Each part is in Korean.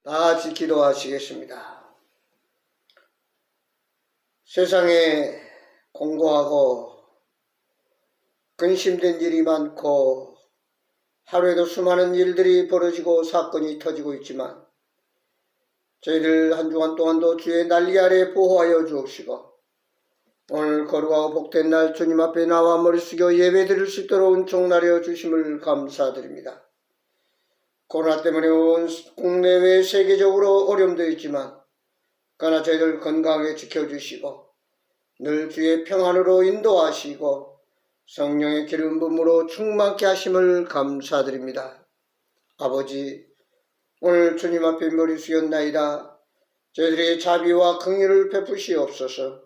다 같이 기도하시겠습니다. 세상에 공고하고 근심된 일이 많고 하루에도 수많은 일들이 벌어지고 사건이 터지고 있지만 저희들 한 주간 동안도 주의 날개 아래 보호하여 주옵시고 오늘 거룩하고 복된 날 주님 앞에 나와 머리 숙여 예배 드릴 수 있도록 은총나려 주심을 감사드립니다. 코로나 때문에 온 국내외 세계적으로 어려움도 있지만 그러나 저희들 건강하게 지켜주시고 늘 주의 평안으로 인도하시고 성령의 기름 부음으로 충만케 하심을 감사드립니다. 아버지, 오늘 주님 앞에 머리 숙였나이다. 저희들의 자비와 긍휼을 베푸시옵소서.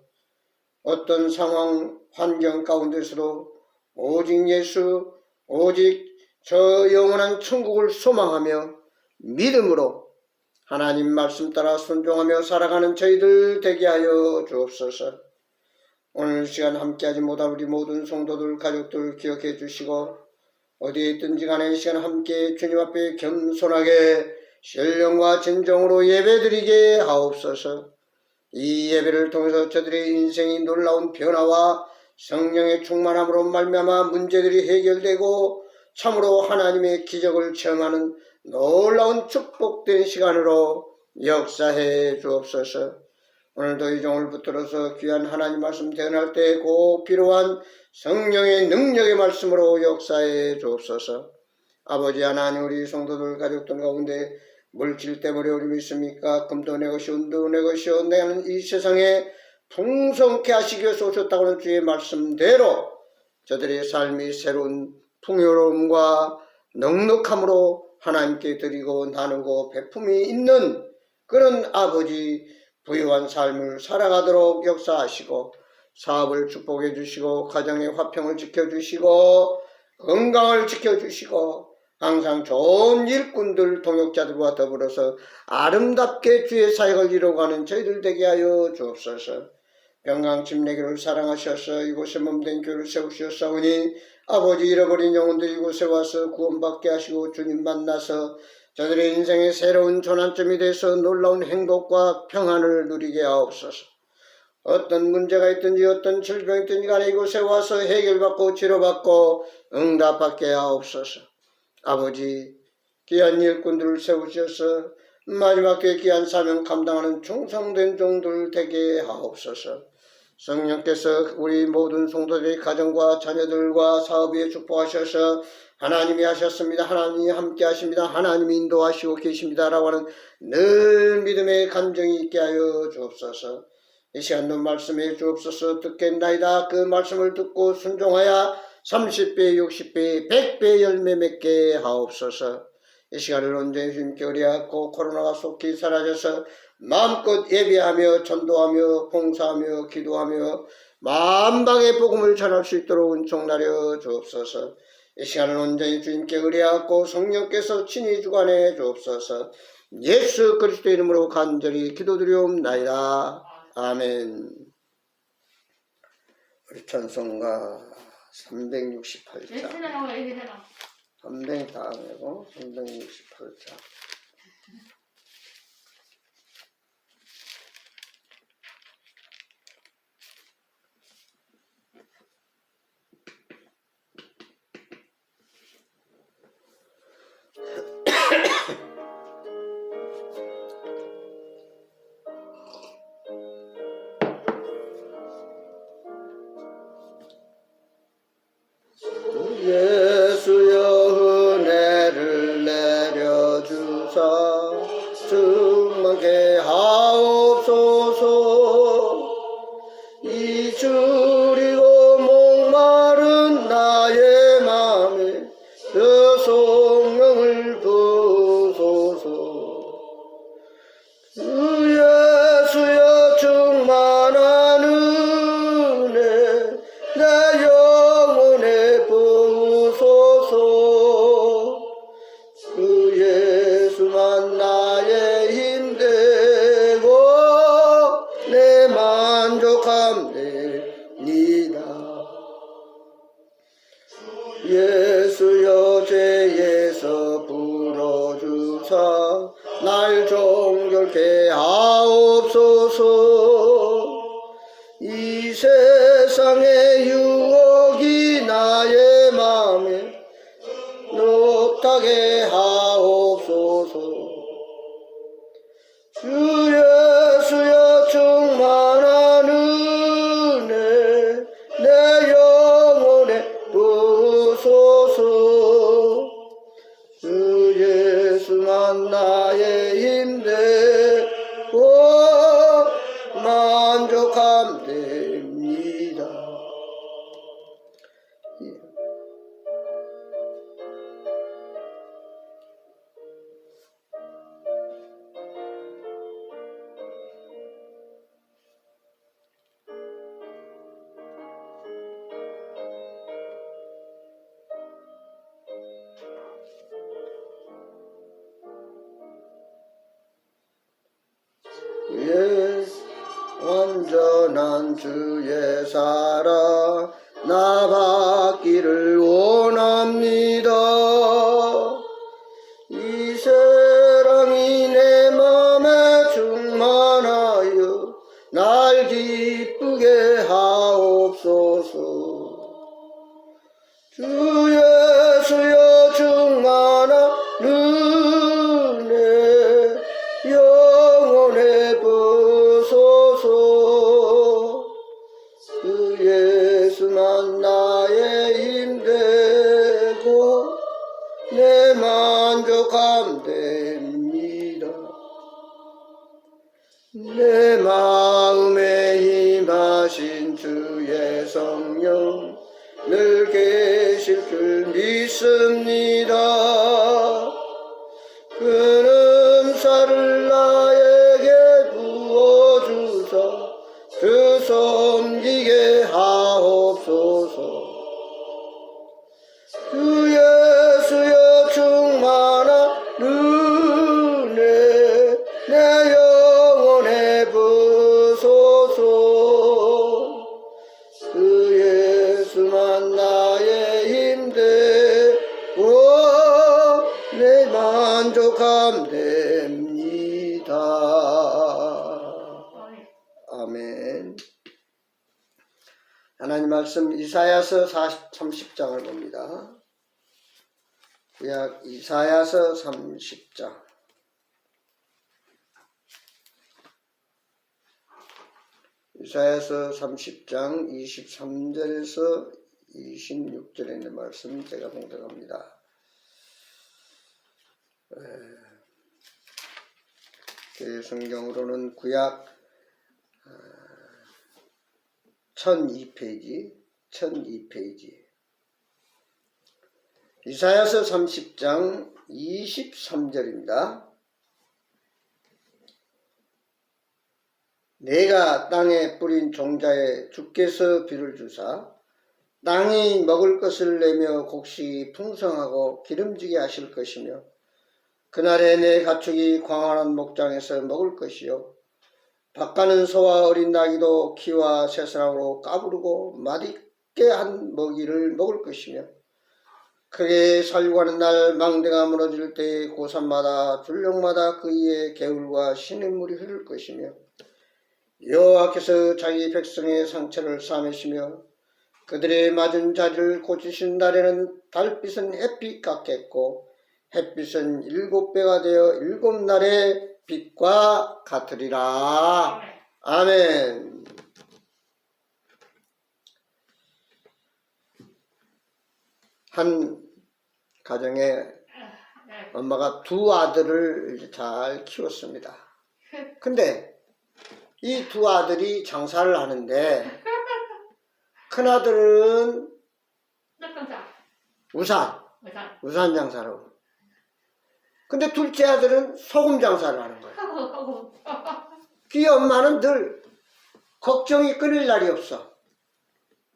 어떤 상황, 환경 가운데서도 오직 예수, 오직 저 영원한 천국을 소망하며 믿음으로 하나님 말씀 따라 순종하며 살아가는 저희들 되게 하여 주옵소서. 오늘 시간 함께하지 못한 우리 모든 성도들, 가족들 기억해 주시고 어디에 있든지 간에 이 시간 함께 주님 앞에 겸손하게 신령과 진정으로 예배드리게 하옵소서. 이 예배를 통해서 저들의 인생이 놀라운 변화와 성령의 충만함으로 말미암아 문제들이 해결되고 참으로 하나님의 기적을 체험하는 놀라운 축복된 시간으로 역사해 주옵소서. 오늘도 이 종을 붙들어서 귀한 하나님 말씀 대언할 때 꼭 필요한 성령의 능력의 말씀으로 역사해 주옵소서. 아버지 하나님, 우리 성도들 가족들 가운데 물질 때문에 어려움이 있습니까? 금도 내 것이오, 은도 내 것이오. 내는 이 세상에 풍성케 하시기 위해서 오셨다고는 주의 말씀대로 저들의 삶이 새로운 풍요로움과 넉넉함으로 하나님께 드리고 나누고 베품이 있는 그런 아버지 부유한 삶을 살아가도록 역사하시고 사업을 축복해 주시고 가정의 화평을 지켜주시고 건강을 지켜주시고 항상 좋은 일꾼들 동역자들과 더불어서 아름답게 주의 사역을 이루어가는 저희들 되게 하여 주옵소서. 평강 침례교를 사랑하셔서 이곳에 몸된 교회를 세우셨사오니 아버지 잃어버린 영혼들 이곳에 와서 구원받게 하시고 주님 만나서 저들의 인생의 새로운 전환점이 돼서 놀라운 행복과 평안을 누리게 하옵소서. 어떤 문제가 있든지 어떤 질병이 있든지 간에 이곳에 와서 해결받고 치료받고 응답받게 하옵소서. 아버지, 귀한 일꾼들을 세우셔서 마지막 때 귀한 사명 감당하는 충성된 종들 되게 하옵소서. 성령께서 우리 모든 성도들의 가정과 자녀들과 사업에 축복하셔서 하나님이 하셨습니다. 하나님이 함께 하십니다. 하나님이 인도하시고 계십니다라고 하는 늘 믿음의 감정이 있게 하여 주옵소서. 이 시간도 말씀해 주옵소서. 듣겠나이다. 그 말씀을 듣고 순종하여 30배, 60배, 100배 열매 맺게 하옵소서. 이 시간을 온전히 주님께 의뢰하고 코로나가 속히 사라져서 마음껏 예배하며 전도하며 봉사하며 기도하며 만방의 복음을 전할 수 있도록 은총나려 주옵소서. 이 시간을 온전히 주님께 의뢰하고 성령께서 친히 주관해 주옵소서. 예수 그리스도 이름으로 간절히 기도드리옵나이다. 아멘. 우리 찬송가 368장. 300 다음이고 368장. 예수여 은혜를 내려주사 충만케 하옵소서. 이주리고 목마른 나의 맘에 그 성령을 부소서. 주 예수여 충만한 은혜 내 영혼에 부소서. 그 예수만 나의 힘 되고 정결케 하옵소서. 이 세상의 유혹이 나의 마음에 높게 하옵소서. 주 예수여 충만한 은혜 내 영혼에 부소서. 주 예수만 나의 힘되고 만족함 됩니다. 완전한 주의 사랑 나 받기를 원합니다. 이 사랑이 내 맘에 충만하여 날 기쁘게 하옵소서. 주 예수여 충만한 은혜 영원해 부소서. 주 예수만 나의 힘되고 내 만족함 됩니다. 내 마음에 임하신 주의 성령 늘 계실 줄 믿습니다. 그 은사를 나에게 부어주사 주 섬기게 하옵소서. 주 예수여 충만한 은혜 내 영혼에 부소서. 주 예수만 나의 힘되고 내 만족함 됩니다. 아멘. 하나님 말씀 이사야서 30장을 봅니다. 구약 이사야서 30장. 이사야서 30장 23절에서 26절에 있는 말씀 제가 봉독합니다. 제 성경으로는 구약 1002페이지 이사야서 30장 23절입니다. 내가 땅에 뿌린 종자에 주께서 비를 주사 땅이 먹을 것을 내며 곡식이 풍성하고 기름지게 하실 것이며 그날에 내 가축이 광활한 목장에서 먹을 것이요 밭가는 소와 어린 나귀도 키와 새사랑으로 까부르고 맛있게 한 먹이를 먹을 것이며 크게 살려고 하는 날 망대가 무너질 때 고산마다 줄령마다 그 위에 개울과 시냇물이 흐를 것이며 여호와께서 자기 백성의 상처를 싸매시며 그들의 맞은 자리를 고치신 날에는 달빛은 햇빛 같겠고 햇빛은 7배가 되어 7날의 빛과 같으리라. 아멘. 한 가정에 엄마가 두 아들을 잘 키웠습니다. 근데 이 두 아들이 장사를 하는데 큰아들은 우산 장사를 하고 근데 둘째 아들은 소금 장사를 하는 거예요. 그 엄마는 늘 걱정이 끊일 날이 없어.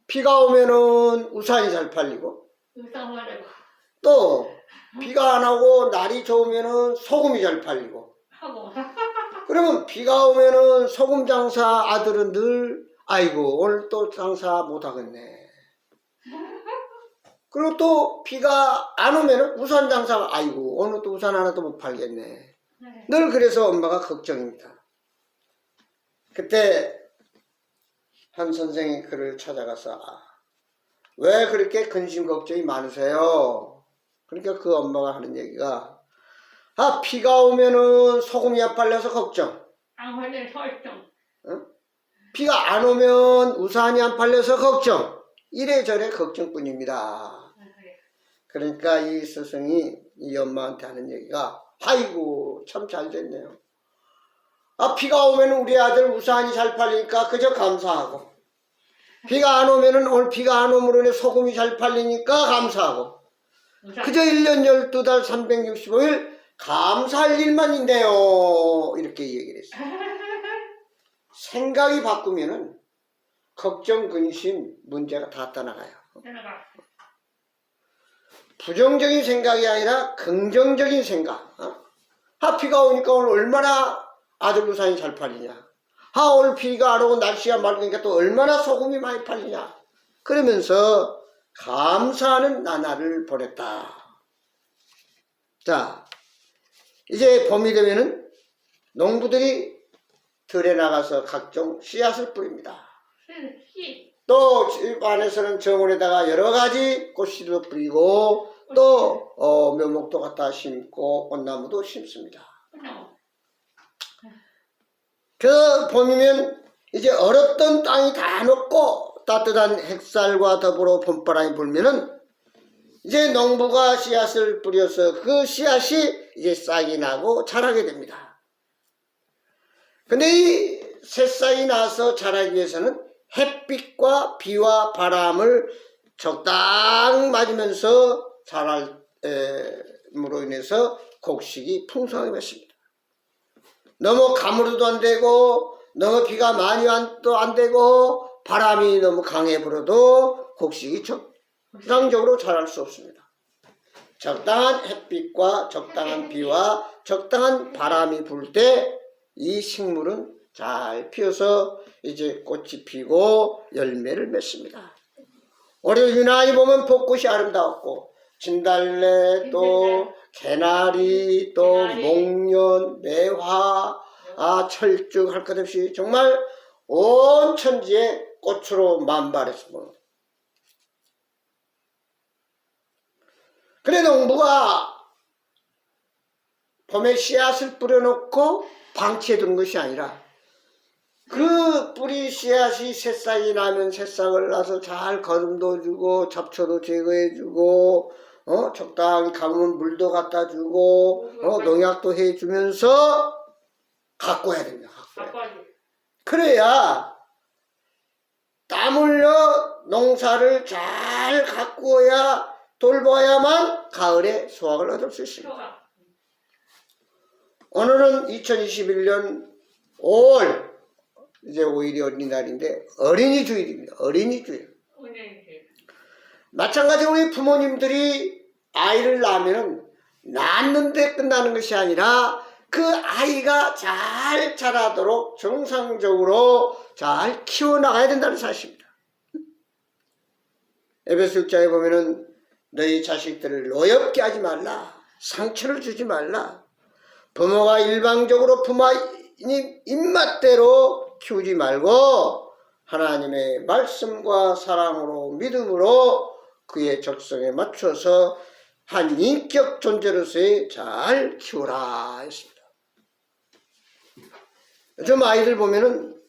비가 오면은 우산이 잘 팔리고 또 비가 안 오고 날이 좋으면은 소금이 잘 팔리고 그러면 비가 오면은 소금 장사 아들은 늘 아이고 오늘 또 장사 못하겠네. 그리고 또 비가 안 오면은 우산 장사 아이고 오늘 또 우산 하나도 못 팔겠네. 늘 그래서 엄마가 걱정입니다. 그때 한 선생이 그를 찾아가서 왜 그렇게 근심 걱정이 많으세요? 그러니까 그 엄마가 하는 얘기가 비가 오면은 소금이 안 빨려서 걱정. 응? 비가 안 오면 우산이 안 팔려서 걱정. 이래저래 걱정뿐입니다. 그러니까 이 스승이 이 엄마한테 하는 얘기가 아이고 참 잘 됐네요. 비가 오면 우리 아들 우산이 잘 팔리니까 그저 감사하고, 비가 안 오면은 오늘 비가 안 오므로 인해 소금이 잘 팔리니까 감사하고, 그저 1년 12달 365일 감사할 일만 있네요. 이렇게 얘기를 했어요. 생각이 바꾸면은 걱정, 근심, 문제가 다 떠나가요. 부정적인 생각이 아니라 긍정적인 생각. 비가 오니까 오늘 얼마나 아들 우산이 잘 팔리냐. 오늘 비가 안 오고 날씨가 맑으니까 또 얼마나 소금이 많이 팔리냐. 그러면서 감사하는 나날을 보냈다. 자, 이제 봄이 되면은 농부들이 들에 나가서 각종 씨앗을 뿌립니다. 또 집 안에서는 정원에다가 여러 가지 꽃씨도 뿌리고 또 묘목도 갖다 심고 꽃나무도 심습니다. 그 봄이면 이제 얼었던 땅이 다 녹고 따뜻한 햇살과 더불어 봄바람이 불면은 이제 농부가 씨앗을 뿌려서 그 씨앗이 이제 싹이 나고 자라게 됩니다. 근데 이 새싹이 나서 자라기 위해서는 햇빛과 비와 바람을 적당 맞으면서 자랄 으로 인해서 곡식이 풍성하게 맺습니다. 너무 가물어도 안 되고 너무 비가 많이 와도 안 되고 바람이 너무 강해 불어도 곡식이 정상적으로 자랄 수 없습니다. 적당한 햇빛과 적당한 비와 적당한 바람이 불 때 이 식물은 잘 피어서 이제 꽃이 피고 열매를 맺습니다. 올해 유난히 보면 벚꽃이 아름다웠고 진달래 또 개나리 또 목련 매화 철쭉 할 것 없이 정말 온 천지에 꽃으로 만발했습니다. 그래 농부가 봄에 씨앗을 뿌려놓고 방치해두는 것이 아니라 그 뿌리 씨앗이 새싹이 나면 새싹을 나서 잘 거름도 잡초도 제거해주고 적당히 가면 물도 갖다 주고 농약도 해주면서 가꿔야 됩니다. 그래야 땀 흘려 농사를 잘 가꾸어야 돌봐야만 가을에 수확을 얻을 수 있습니다. 오늘은 2021년 5월 이제 5일이 어린이날인데 어린이 주일입니다. 어린이 주일. 마찬가지로 우리 부모님들이 아이를 낳으면 낳는데 끝나는 것이 아니라 그 아이가 잘 자라도록 정상적으로 잘 키워나가야 된다는 사실입니다. 에베소 6장에 보면은 너희 자식들을 노엽게 하지 말라. 상처를 주지 말라. 부모가 일방적으로 부모님 입맛대로 키우지 말고 하나님의 말씀과 사랑으로 믿음으로 그의 적성에 맞춰서 한 인격 존재로서의 잘 키우라 했습니다. 요즘 아이들 보면은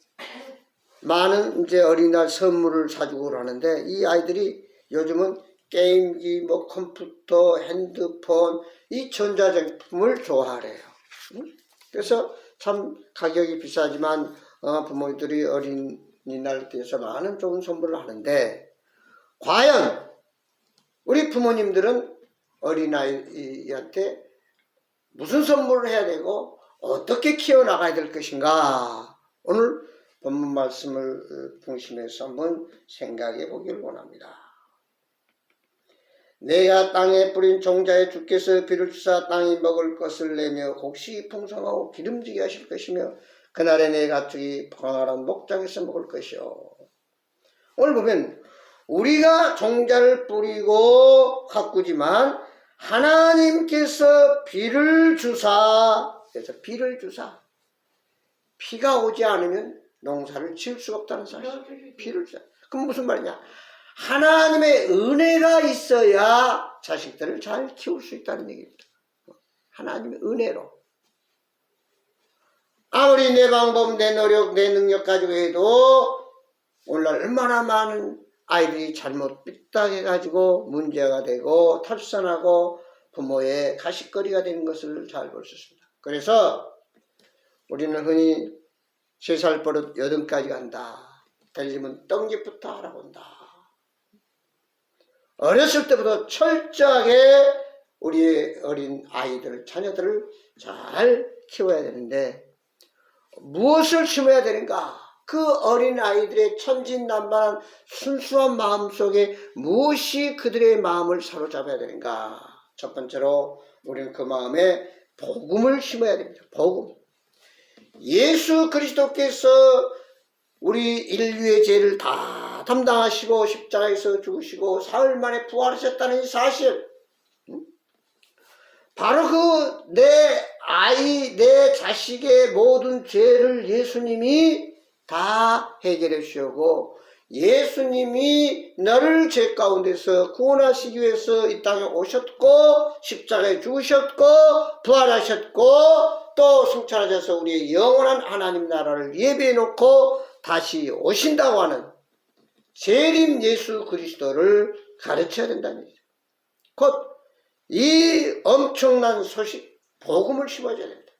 많은 이제 어린이날 선물을 사주고 하는데 이 아이들이 요즘은 게임기, 컴퓨터, 핸드폰 이 전자제품을 좋아하래요. 그래서 참 가격이 비싸지만 부모들이 어린이날 때에서 많은 좋은 선물을 하는데 과연 우리 부모님들은 어린아이한테 무슨 선물을 해야 되고 어떻게 키워나가야 될 것인가 오늘 본문 말씀을 중심해서 한번 생각해 보길 원합니다. 내가 땅에 뿌린 종자에 주께서 비를 주사 땅이 먹을 것을 내며 곡식이 풍성하고 기름지게 하실 것이며 그날에 내 가축이 광활한 목장에서 먹을 것이요. 오늘 보면 우리가 종자를 뿌리고 가꾸지만 하나님께서 비를 주사 그래서 비를 주사. 비가 오지 않으면 농사를 지을 수가 없다는 사실. 비를 주사. 그럼 무슨 말이냐? 하나님의 은혜가 있어야 자식들을 잘 키울 수 있다는 얘기입니다. 하나님의 은혜로. 아무리 내 방법, 내 노력, 내 능력 가지고 해도 오늘날 얼마나 많은 아이들이 잘못 삐딱해가지고 문제가 되고 탈선하고 부모의 가십거리가 되는 것을 잘 볼 수 있습니다. 그래서 우리는 흔히 3살 버릇 8까지 간다. 들리면 떡잎부터 알아본다. 어렸을 때부터 철저하게 우리의 어린 아이들, 자녀들을 잘 키워야 되는데 무엇을 심어야 되는가? 그 어린 아이들의 천진난만한 순수한 마음 속에 무엇이 그들의 마음을 사로잡아야 되는가? 첫 번째로 우리는 그 마음에 복음을 심어야 됩니다. 복음. 예수 그리스도께서 우리 인류의 죄를 다 담당하시고 십자가에서 죽으시고 사흘 만에 부활하셨다는 이 사실, 바로 그 내 자식의 모든 죄를 예수님이 다 해결해 주시고 예수님이 너를 죄 가운데서 구원하시기 위해서 이 땅에 오셨고 십자가에 죽으셨고 부활하셨고 또 승천하셔서 우리의 영원한 하나님 나라를 예비해 놓고 다시 오신다고 하는 재림 예수 그리스도를 가르쳐야 된다는 얘기죠. 곧 이 엄청난 소식, 복음을 심어줘야 됩니다.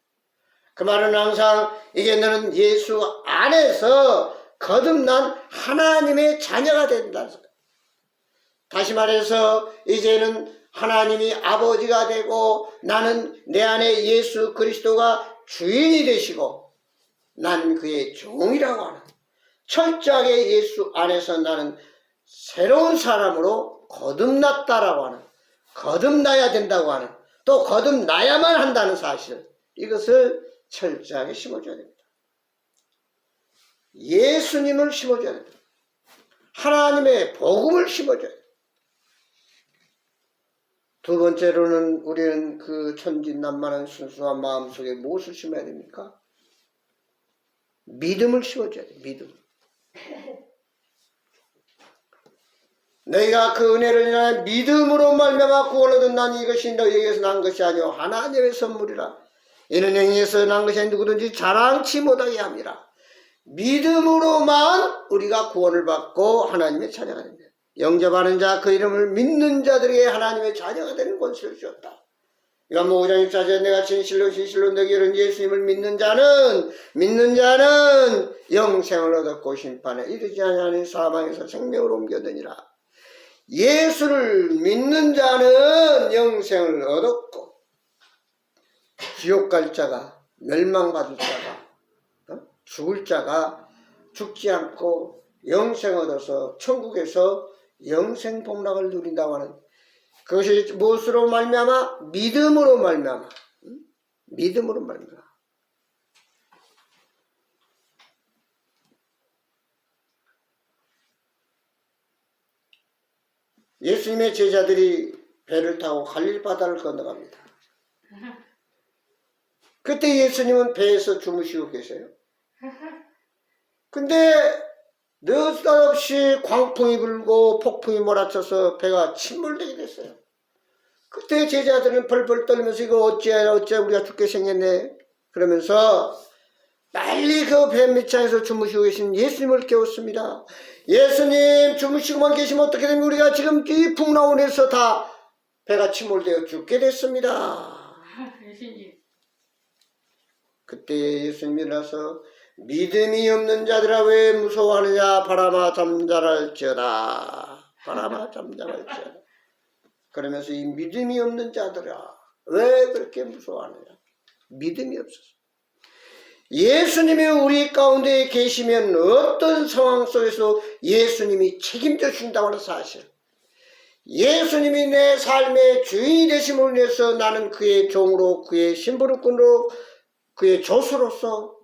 그 말은 항상 이게 너는 예수 안에서 거듭난 하나님의 자녀가 된다는 소리. 다시 말해서 이제는 하나님이 아버지가 되고 나는 내 안에 예수 그리스도가 주인이 되시고 나는 그의 종이라고 하는, 철저하게 예수 안에서 나는 새로운 사람으로 거듭났다라고 하는, 거듭나야 된다고 하는, 또 거듭나야만 한다는 사실, 이것을 철저하게 심어줘야 됩니다. 예수님을 심어줘야 됩니다. 하나님의 복음을 심어줘야 됩니다. 두 번째로는 우리는 그 천진난만한 순수한 마음속에 무엇을 심어야 됩니까? 믿음을 심어줘야 돼요. 믿음. 너희가 그 은혜를 인하여 믿음으로 말미암아 구원을 얻은 난 이것이 너희에게서 난 것이 아니오 하나님의 선물이라. 이는 행위에서 난 것이 아니 누구든지 자랑치 못하게 합니다. 믿음으로만 우리가 구원을 받고 하나님의 자녀가 됩니다. 영접하는 자 그 이름을 믿는 자들에게 하나님의 자녀가 되는 권세를 주었다. 요한복음 5장 14절 내가 진실로 너희를 예수님을 믿는 자는 영생을 얻었고 심판에 이르지 아니하는 사망에서 생명으로 옮겨드니라. 예수를 믿는 자는 영생을 얻었고 지옥 갈 자가, 멸망받을 자가, 죽을 자가 죽지 않고 영생 얻어서 천국에서 영생 복락을 누린다고 하는, 그것이 무엇으로 말미암아? 믿음으로 말미암아. 믿음으로 말미암아. 예수님의 제자들이 배를 타고 갈릴 바다를 건너갑니다. 그때 예수님은 배에서 주무시고 계세요. 근데 느닷없이 광풍이 불고 폭풍이 몰아쳐서 배가 침몰되게 됐어요. 그때 제자들은 벌벌 떨면서 이거 어째 우리가 죽게 생겼네 그러면서 빨리 그 배 밑창에서 주무시고 계신 예수님을 깨웠습니다. 예수님, 주무시고만 계시면 어떻게 됩니까? 우리가 지금 이 풍랑운에서 다 배가 침몰되어 죽게 됐습니다. 그때 예수님이 일어나서 믿음이 없는 자들아 왜 무서워하느냐, 바람아 잠잠할지어다. 바람아 잠잠할지어다. 그러면서 이 믿음이 없는 자들아 왜 그렇게 무서워하느냐. 믿음이 없어서. 예수님이 우리 가운데 계시면 어떤 상황 속에서 예수님이 책임져 주신다고 하는 사실, 예수님이 내 삶의 주인이 되심으로 인해서 나는 그의 종으로, 그의 심부름꾼으로, 그의 조수로서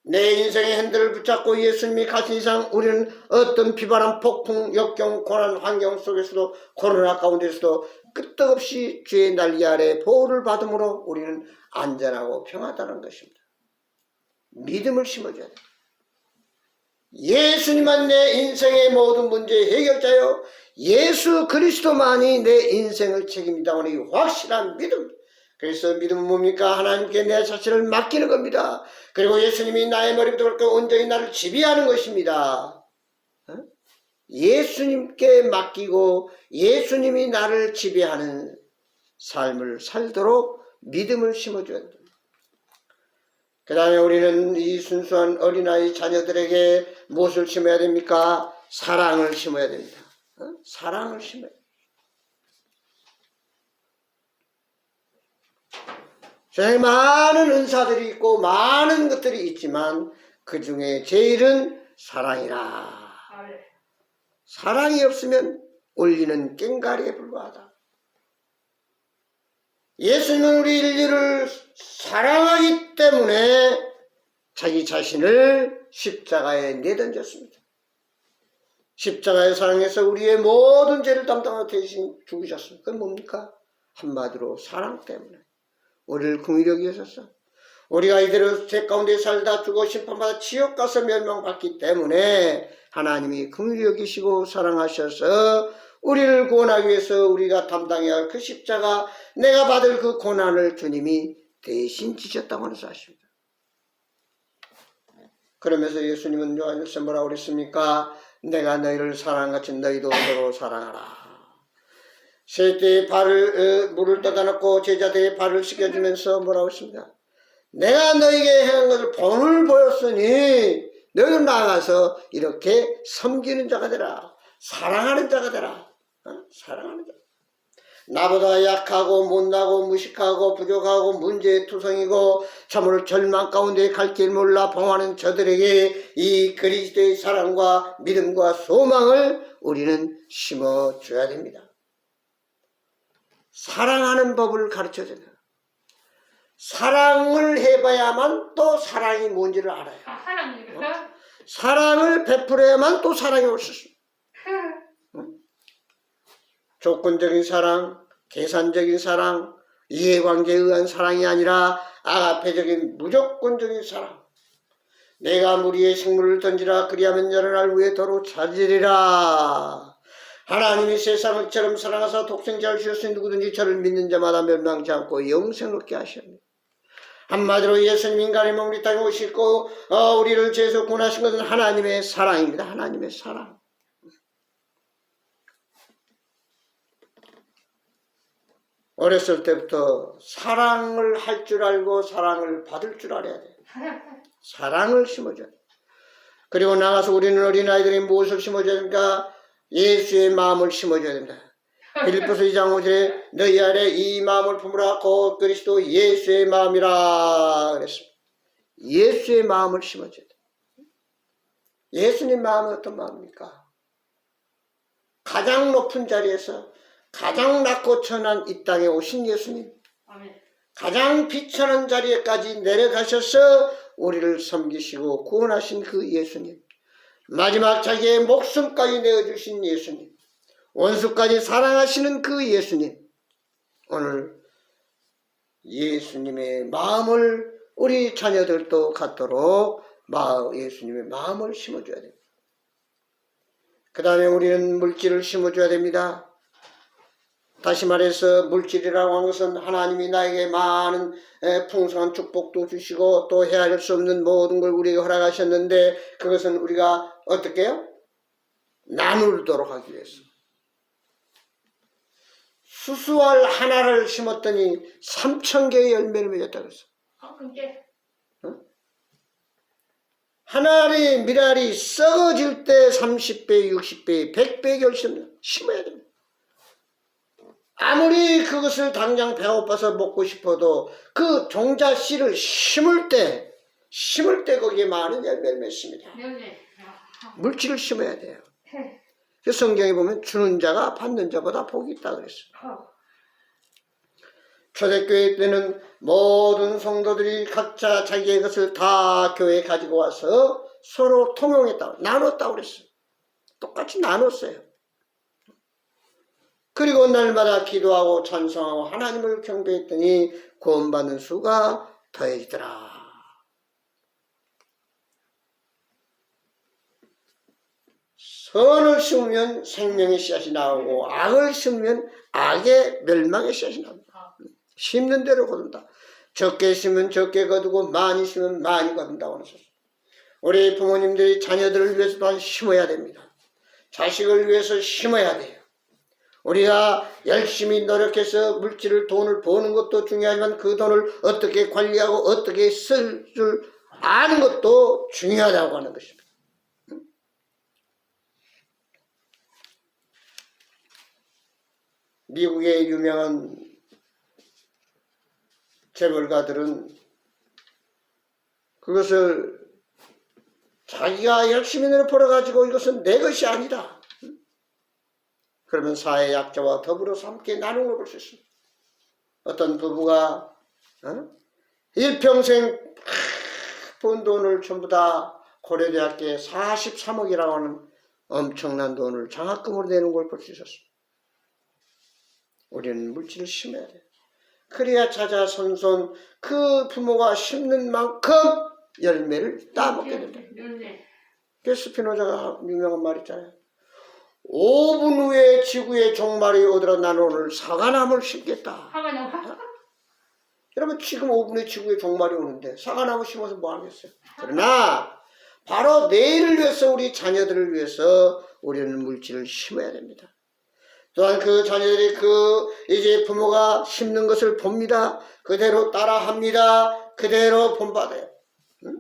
내 인생의 핸들을 붙잡고 예수님이 가신 이상 우리는 어떤 비바람, 폭풍, 역경, 고난, 환경 속에서도, 코로나 가운데서도 끄떡없이 주의 날개 아래 보호를 받음으로 우리는 안전하고 평안하다는 것입니다. 믿음을 심어줘야 됩니다. 예수님만 내 인생의 모든 문제의 해결자요, 예수 그리스도만이 내 인생을 책임진다고 하는 이 확실한 믿음. 그래서 믿음은 뭡니까? 하나님께 내 자신을 맡기는 겁니다. 그리고 예수님이 나의 머리부터 발끝까지 온전히 나를 지배하는 것입니다. 예수님께 맡기고 예수님이 나를 지배하는 삶을 살도록 믿음을 심어줘야 됩니다. 그 다음에 우리는 이 순수한 어린아이 자녀들에게 무엇을 심어야 됩니까? 사랑을 심어야 됩니다. 사랑을 심어야 됩니다. 세상에 많은 은사들이 있고 많은 것들이 있지만 그 중에 제일은 사랑이라. 사랑이 없으면 올리는 꽹가리에 불과하다. 예수님은 우리 인류를 사랑하기 때문에 자기 자신을 십자가에 내던졌습니다. 십자가의 사랑에서 우리의 모든 죄를 담당하고 대신 죽으셨습니다. 그건 뭡니까? 한마디로 사랑 때문에 우리를 긍휼히 여기셨어. 우리가 이대로 죄 가운데 살다 죽어 심판받아 지옥 가서 멸망받기 때문에 하나님이 긍휼히 여기시고 사랑하셔서 우리를 구원하기 위해서 우리가 담당해야 할 그 십자가, 내가 받을 그 고난을 주님이 대신 지셨다고 하는 사실입니다. 그러면서 예수님은 요한일서 뭐라고 그랬습니까? 내가 너희를 사랑같이 너희도 서로 사랑하라. 세대의 발을 물을 떠다 놓고 제자들의 발을 씻겨주면서 뭐라고 했습니까? 내가 너희에게 행한 것을 본을 보였으니 너희도 나아가서 이렇게 섬기는 자가 되라. 사랑하는 자가 되라. 사랑하는 자. 나보다 약하고 못나고 무식하고 부족하고 문제투성이고 참으로 절망 가운데 갈 길 몰라 봉하는 저들에게 이 그리스도의 사랑과 믿음과 소망을 우리는 심어줘야 됩니다. 사랑하는 법을 가르쳐줘야 됩니다. 사랑을 해봐야만 또 사랑이 뭔지를 알아요. 사랑을 베풀어야만 또 사랑이 올 수 있습니다. 조건적인 사랑, 계산적인 사랑, 이해관계에 의한 사랑이 아니라 아가페적인 무조건적인 사랑. 내가 무리의 식물을 던지라 그리하면 여러 날 후에 더러 찾으리라. 하나님이 세상을 처럼 사랑하사 독생자를 주셨으니 누구든지 저를 믿는 자마다 멸망치 않고 영생을 얻게 하셨습니다. 한마디로 예수님 인간의 몸 우리 땅에 오시고 우리를 죄에서 구원하신 것은 하나님의 사랑입니다. 하나님의 사랑. 어렸을 때부터 사랑을 할 줄 알고 사랑을 받을 줄 알아야 돼요. 사랑을 심어줘야 돼요. 그리고 나가서 우리는 어린아이들이 무엇을 심어줘야 됩니까? 예수의 마음을 심어줘야 됩니다. 빌립보서 2장 5절에 너희 안에 이 마음을 품으라 곧 그리스도 예수의 마음이라 그랬습니다. 예수의 마음을 심어줘야 돼요. 예수님 마음은 어떤 마음입니까? 가장 높은 자리에서 가장 낮고 천한 이 땅에 오신 예수님, 가장 비천한 자리에까지 내려가셔서 우리를 섬기시고 구원하신 그 예수님, 마지막 자기의 목숨까지 내어주신 예수님, 원수까지 사랑하시는 그 예수님, 오늘 예수님의 마음을 우리 자녀들도 갖도록 예수님의 마음을 심어줘야 됩니다. 그 다음에 우리는 물질을 심어줘야 됩니다. 다시 말해서 물질이라고 하는 것은 하나님이 나에게 많은 풍성한 축복도 주시고 또 헤아릴 수 없는 모든 걸 우리에게 허락하셨는데 그것은 우리가 어떻게 해요? 나누도록 하기 위해서. 수수알 하나를 심었더니 3,000개의 열매를 맺었다고 했어. 하나의 미랄이 썩어질 때 30배, 60배, 100배 결심 심어야 됩니다. 아무리 그것을 당장 배고파서 먹고 싶어도 그 종자 씨를 심을 때 거기에 많은 열매를 맺습니다. 물질을 심어야 돼요. 성경에 보면 주는 자가 받는 자보다 복이 있다 그랬어요. 초대교회 때는 모든 성도들이 각자 자기의 것을 다 교회에 가지고 와서 서로 통용했다고 나눴다고 그랬어요. 똑같이 나눴어요. 그리고 날마다 기도하고 찬송하고 하나님을 경배했더니 구원받는 수가 더해지더라. 선을 심으면 생명의 씨앗이 나오고 악을 심으면 악의 멸망의 씨앗이 나옵니다. 심는 대로 거둔다. 적게 심으면 적게 거두고 많이 심으면 많이 거둔다고 하셨어요. 우리 부모님들이 자녀들을 위해서 또한 심어야 됩니다. 자식을 위해서 심어야 돼요. 우리가 열심히 노력해서 물질을 돈을 버는 것도 중요하지만 그 돈을 어떻게 관리하고 어떻게 쓸 줄 아는 것도 중요하다고 하는 것입니다. 미국의 유명한 재벌가들은 그것을 자기가 열심히 벌어가지고 이것은 내 것이 아니다. 그러면 사회 약자와 더불어서 함께 나누는 걸 볼 수 있습니다. 어떤 부부가 일평생 번 돈을 전부 다 고려대학교에 43억이라고 하는 엄청난 돈을 장학금으로 내는 걸 볼 수 있었습니다. 우리는 물질을 심어야 돼요. 그래야 자자손손 그 부모가 심는 만큼 열매를 따먹게 된다. 그래서 스피노자가 유명한 말 있잖아요. 5분 후에 지구의 종말이 오더라 나는 오늘 사과나무를 심겠다. 여러분 지금 5분 후에 지구의 종말이 오는데 사과나무 심어서 뭐 하겠어요? 그러나 바로 내일을 위해서 우리 자녀들을 위해서 우리는 물질을 심어야 됩니다. 또한 그 자녀들이 이제 부모가 심는 것을 봅니다. 그대로 따라합니다. 그대로 본받아요. 응?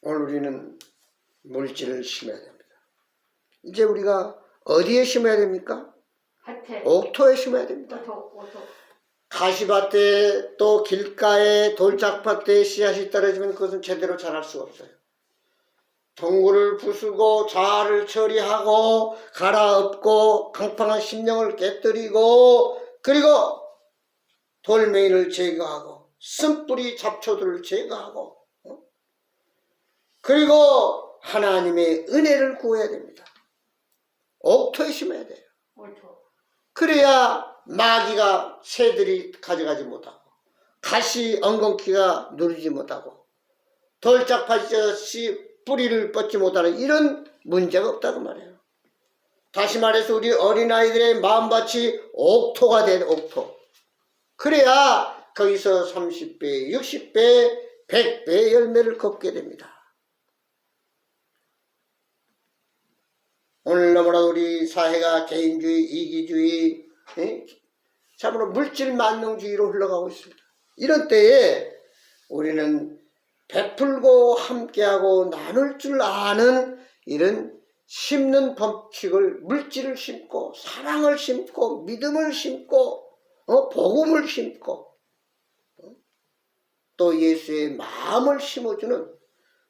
오늘 우리는 물질을 심어야 됩니다. 이제 우리가 어디에 심어야 됩니까? 옥토에 심어야 됩니다. 가시밭에 또 길가에 돌짝밭에 씨앗이 떨어지면 그것은 제대로 자랄 수가 없어요. 동굴을 부수고 자아를 처리하고 갈아엎고 강팍한 심령을 깨뜨리고 그리고 돌멩이를 제거하고 쓴뿌리 잡초들을 제거하고 그리고 하나님의 은혜를 구해야 됩니다. 옥토에 심어야 돼요. 그래야 마귀가 새들이 가져가지 못하고 가시 엉겅퀴가 누리지 못하고 돌짝밭이 뿌리를 뻗지 못하는 이런 문제가 없다고 말해요. 다시 말해서 우리 어린아이들의 마음밭이 옥토가 된 옥토. 그래야 거기서 30배, 60배, 100배의 열매를 걷게 됩니다. 오늘 너무나 우리 사회가 개인주의, 이기주의, 참으로 물질 만능주의로 흘러가고 있습니다. 이런 때에 우리는 베풀고 함께하고 나눌 줄 아는 이런 심는 법칙을 물질을 심고 사랑을 심고 믿음을 심고 복음을 심고 또 예수의 마음을 심어주는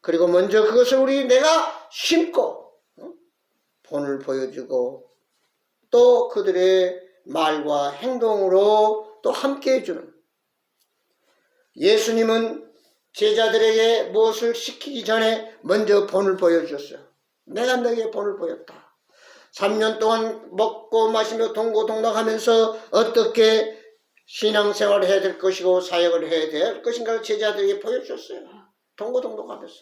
그리고 먼저 그것을 내가 심고 본을 보여주고 또 그들의 말과 행동으로 또 함께 해주는 예수님은 제자들에게 무엇을 시키기 전에 먼저 본을 보여주셨어요. 내가 너에게 본을 보였다. 3년 동안 먹고 마시며 동고동락하면서 어떻게 신앙생활을 해야 될 것이고 사역을 해야 될 것인가를 제자들에게 보여주셨어요. 동고동락하면서.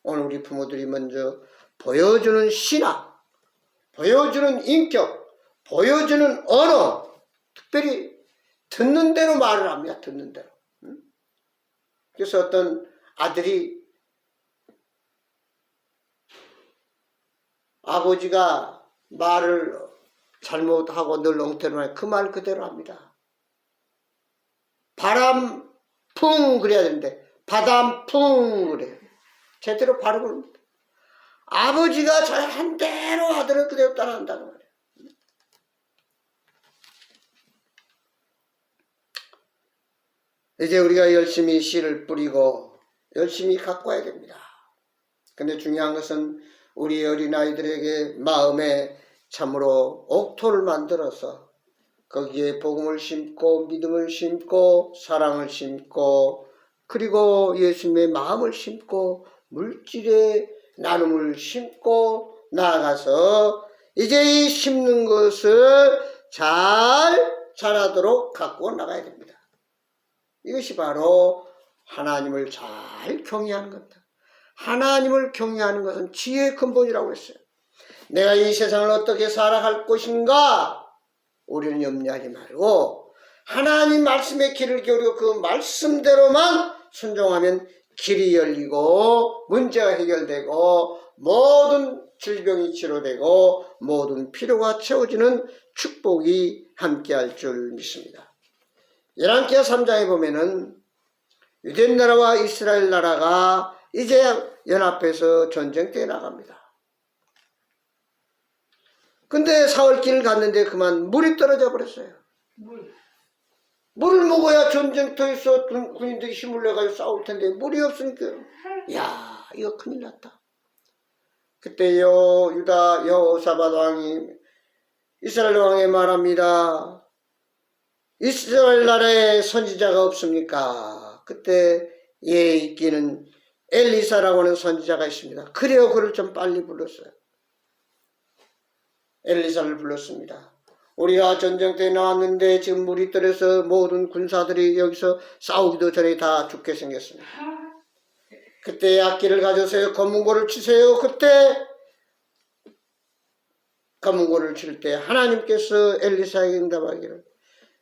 오늘 우리 부모들이 먼저 보여주는 신앙, 보여주는 인격, 보여주는 언어, 특별히 듣는 대로 말을 합니다. 듣는 대로. 그래서 어떤 아들이 아버지가 말을 잘못하고 늘 엉터리로 하면 그 말 그대로 합니다. 바람 풍 그래야 되는데 바람 풍 그래요. 제대로 발음을 합니다. 아버지가 잘한 대로 아들은 그대로 따라한다는 말이에요. 이제 우리가 열심히 씨를 뿌리고 열심히 갖고 와야 됩니다. 근데 중요한 것은 우리 어린아이들에게 마음에 참으로 옥토를 만들어서 거기에 복음을 심고 믿음을 심고 사랑을 심고 그리고 예수님의 마음을 심고 물질의 나눔을 심고 나아가서 이제 이 심는 것을 잘 자라도록 갖고 나가야 됩니다. 이것이 바로 하나님을 잘 경외하는 겁니다. 하나님을 경외하는 것은 지혜의 근본이라고 했어요. 내가 이 세상을 어떻게 살아갈 것인가 우리는 염려하지 말고 하나님 말씀에 귀를 기울이고 그 말씀대로만 순종하면 길이 열리고 문제가 해결되고 모든 질병이 치료되고 모든 필요가 채워지는 축복이 함께할 줄 믿습니다. 열왕기하 3장에 보면은 유대 나라와 이스라엘 나라가 이제 연합해서 전쟁터에 나갑니다. 근데 사흘길 갔는데 그만 물이 떨어져 버렸어요. 물을 먹어야 전쟁터에서 군인들이 힘을 내가지고 싸울 텐데 물이 없으니까 야 이거 큰일 났다. 그때 유다 여호사밧 왕이 이스라엘 왕에 말합니다. 이스라엘 나라에 선지자가 없습니까? 그때 예 있기는 엘리사라고 하는 선지자가 있습니다. 그래요 그를 좀 빨리 불렀어요. 엘리사를 불렀습니다. 우리가 전쟁터에 나왔는데 지금 물이 떨어서 모든 군사들이 여기서 싸우기도 전에 다 죽게 생겼습니다. 그때 악기를 가져서요 검은고를 치세요. 그때 검은고를 칠 때 하나님께서 엘리사에게 응답하기를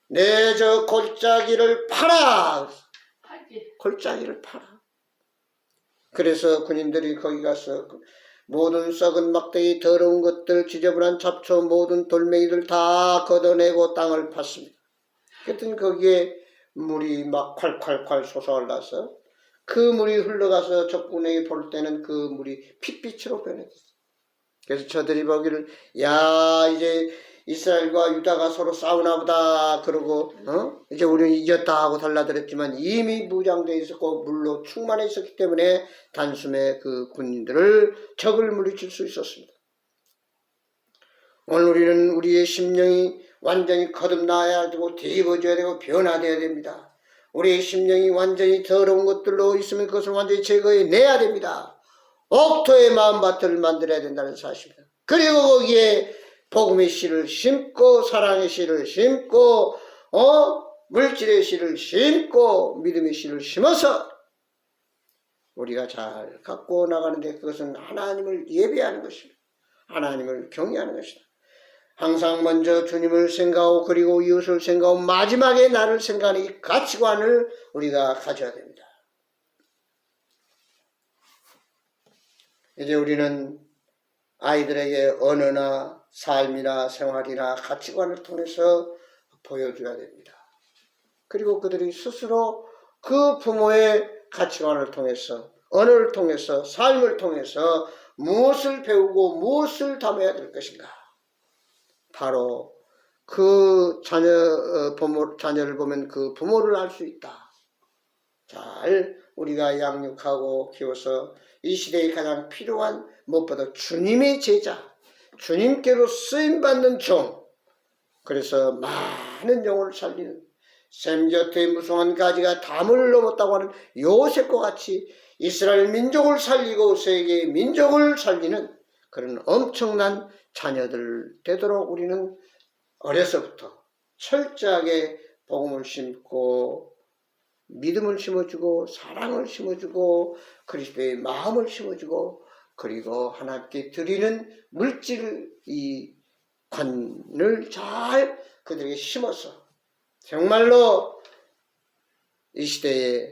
내 저 골짜기를 파라. 골짜기를 파라. 그래서 군인들이 거기 가서 모든 썩은 막대기 더러운 것들 지저분한 잡초 모든 돌멩이들 다 걷어내고 땅을 팠습니다. 그랬더니 거기에 물이 막 콸콸콸 솟아올라서 그 물이 흘러가서 적군에게 볼 때는 그 물이 핏빛으로 변했어요. 그래서 저들이 보기를 야 이제 이스라엘과 유다가 서로 싸우나 보다 그러고 이제 우리는 이겼다 하고 달라들었지만 이미 무장되어 있었고 물로 충만해 있었기 때문에 단숨에 그 군인들을 적을 물리칠 수 있었습니다. 오늘 우리는 우리의 심령이 완전히 거듭나야 되고 뒤집어져야 되고 변화되어야 됩니다. 우리의 심령이 완전히 더러운 것들로 있으면 그것을 완전히 제거해내야 됩니다. 옥토의 마음밭을 만들어야 된다는 사실입니다. 그리고 거기에 복음의 씨를 심고 사랑의 씨를 심고 물질의 씨를 심고 믿음의 씨를 심어서 우리가 잘 갖고 나가는데 그것은 하나님을 예배하는 것입니다. 하나님을 경외하는 것이다. 항상 먼저 주님을 생각하고 그리고 이웃을 생각하고 마지막에 나를 생각하는 이 가치관을 우리가 가져야 됩니다. 이제 우리는 아이들에게 언어나 삶이나 생활이나 가치관을 통해서 보여줘야 됩니다. 그리고 그들이 스스로 그 부모의 가치관을 통해서 언어를 통해서 삶을 통해서 무엇을 배우고 무엇을 담아야 될 것인가. 바로 그 자녀를 보면 그 부모를 알 수 있다. 잘 우리가 양육하고 키워서 이 시대에 가장 필요한 무엇보다 주님의 제자, 주님께로 쓰임받는 종, 그래서 많은 영혼을 살리는 샘 곁에 무성한 가지가 담을 넘었다고 하는 요셉과 같이 이스라엘 민족을 살리고 세계 민족을 살리는 그런 엄청난 자녀들 되도록 우리는 어려서부터 철저하게 복음을 심고 믿음을 심어주고 사랑을 심어주고 그리스도의 마음을 심어주고 그리고 하나님께 드리는 물질 이 관을 잘 그들에게 심어서 정말로 이 시대에